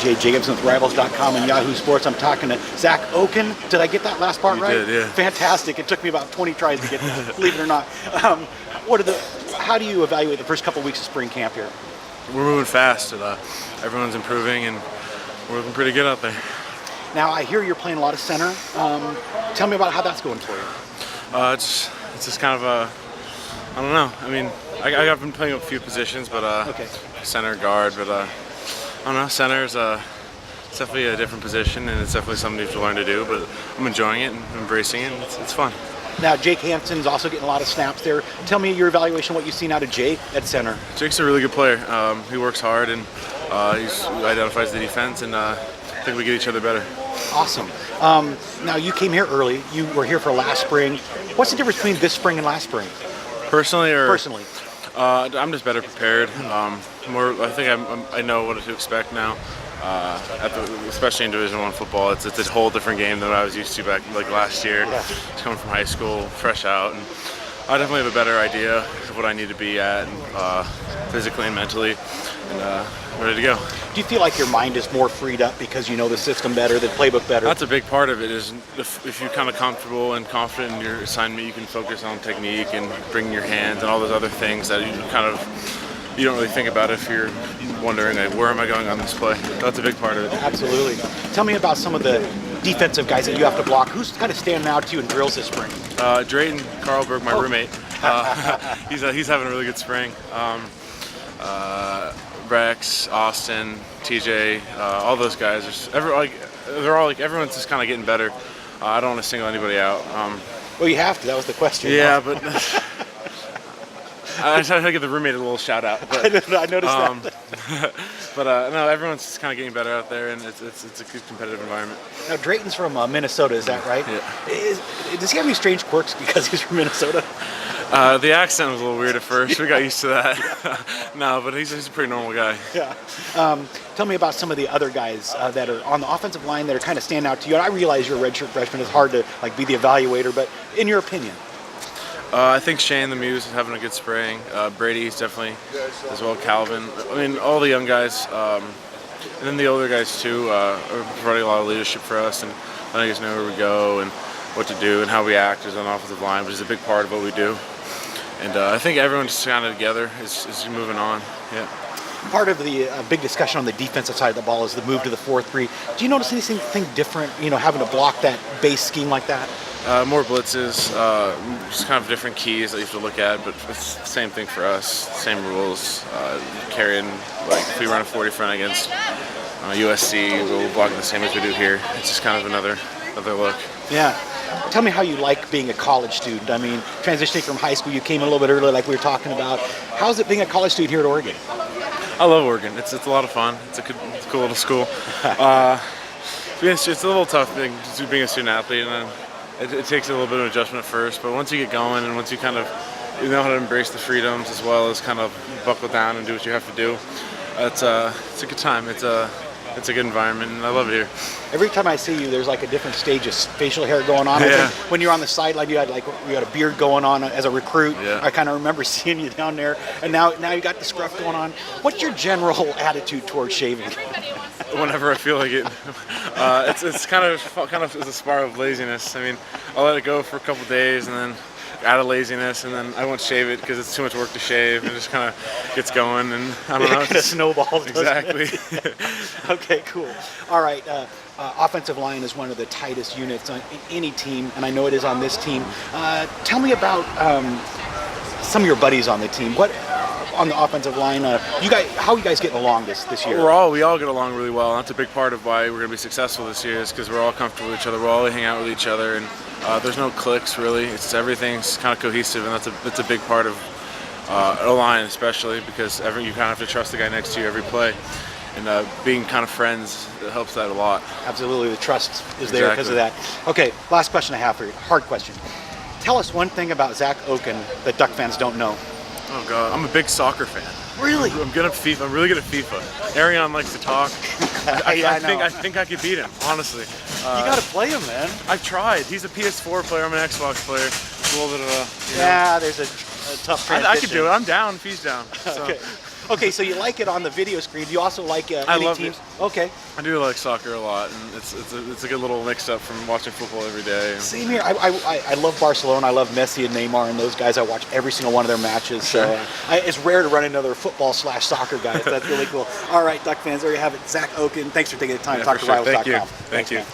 DJ Jacobson with Rivals.com and Yahoo Sports. I'm talking to Zach Okun. Did I get that last part right? You did, yeah. Fantastic. It took me about 20 tries to get this, believe it or not. How do you evaluate the first couple weeks of spring camp here? We're moving fast, and everyone's improving, and we're looking pretty good out there. Now, I hear you're playing a lot of center. Tell me about how that's going for you. It's just kind of I don't know. I mean, I've been playing a few positions, but Okay. center, guard, but I don't know. Center is it's definitely a different position, and it's definitely something you have to learn to do. But I'm enjoying it and embracing it. And it's fun. Now, Jake Hampton's also getting a lot of snaps there. Tell me your evaluation, what you've seen out of Jake at center. Jake's a really good player. He works hard and he identifies the defense, and I think we get each other better. Awesome. Now, you came here early. You were here for last spring. What's the difference between this spring and last spring? Personally, I'm just better prepared. I think I know what to expect now. Especially in Division I football, it's a whole different game than what I was used to back like last year. Yeah. Just coming from high school, fresh out, and I definitely have a better idea of what I need to be at, and, physically and mentally, and ready to go. Do you feel like your mind is more freed up because you know the system better, the playbook better? That's a big part of it. Is if you're kind of comfortable and confident in your assignment, you can focus on technique and bring your hands and all those other things that you don't really think about if you're wondering, where am I going on this play? That's a big part of it. Absolutely. Tell me about some of the defensive guys that you have to block. Who's kind of standing out to you in drills this spring? Drayton Carlberg, my roommate. He's having a really good spring. Rex, Austin, TJ, all those guys. Everyone's just kind of getting better. I don't want to single anybody out. Well, you have to. That was the question. Yeah, but I tried to give the roommate a little shout out. But, I noticed that. But no, everyone's just kind of getting better out there, and it's a good competitive environment. Now, Drayton's from Minnesota, is that right? Yeah. Does he have any strange quirks because he's from Minnesota? The accent was a little weird at first. We got used to that. No, but he's a pretty normal guy. Yeah. Tell me about some of the other guys that are on the offensive line that are kind of standing out to you. And I realize you're a redshirt freshman. It's hard to be the evaluator, but in your opinion? I think Shane the Muse is having a good spring. Brady's definitely as well. Calvin. I mean, all the young guys, and then the older guys too, are providing a lot of leadership for us and letting us know where we go and what to do and how we act as an offensive line, which is a big part of what we do. And I think everyone's just kind of together is moving on. Yeah. Part of the big discussion on the defensive side of the ball is the move to the 4-3. Do you notice anything different, having to block that base scheme like that? More blitzes, just kind of different keys that you have to look at, but it's the same thing for us, same rules. Carrying, if we run a 40 front against USC, we'll block the same as we do here. It's just kind of another look. Yeah. Tell me how you like being a college student. I mean, transitioning from high school, you came in a little bit early like we were talking about. How's it being a college student here at Oregon? I love Oregon. It's a lot of fun. It's a cool little school. It's a little tough being a student athlete, and it takes a little bit of adjustment at first, but once you get going and once you know how to embrace the freedoms as well as kind of buckle down and do what you have to do, it's a good time. It's a good environment, and I love it here. Every time I see you, there's like a different stage of facial hair going on. Yeah. When you're on the sideline, you had a beard going on as a recruit. Yeah. I kind of remember seeing you down there, and now you got the scruff going on. What's your general attitude towards shaving? Whenever I feel like it, it's kind of as a spark of laziness. I mean, I'll let it go for a couple days, and then out of laziness, and then I won't shave it because it's too much work to shave, and it just kind of gets going, and I don't know. It kind of snowballs. Exactly. Okay, cool. All right. Offensive line is one of the tightest units on any team, and I know it is on this team. Tell me about some of your buddies on the team. What on the offensive line? How are you guys getting along this year? We all get along really well. That's a big part of why we're going to be successful this year, is because we're all comfortable with each other. We all hang out with each other, and there's no cliques really. It's everything's kind of cohesive, and that's a big part of O-line, especially because you kind of have to trust the guy next to you every play. And being kind of friends, it helps that a lot. Absolutely, the trust is there because of that. Okay, last question I have for you, hard question. Tell us one thing about Zach Okun that Duck fans don't know. Oh God, I'm a big soccer fan. Really? I'm good at FIFA. I'm really good at FIFA. Arion likes to talk. I think I could beat him, honestly. You got to play him, man. I've tried. He's a PS4 player. I'm an Xbox player. It's a little bit of a... Yeah, there's a tough transition. I could do it. I'm down if he's down. So. Okay. Okay, so you like it on the video screen. Do you also like any love teams? it. Okay. I do like soccer a lot, and it's a good little mix up from watching football every day. Same here. I love Barcelona. I love Messi and Neymar and those guys. I watch every single one of their matches. So it's rare to run another football/soccer guy. So that's really cool. All right, Duck fans, there you have it. Zach Okun. Thanks for taking the time to talk to Sure. Rivals.com. Thank you. Man.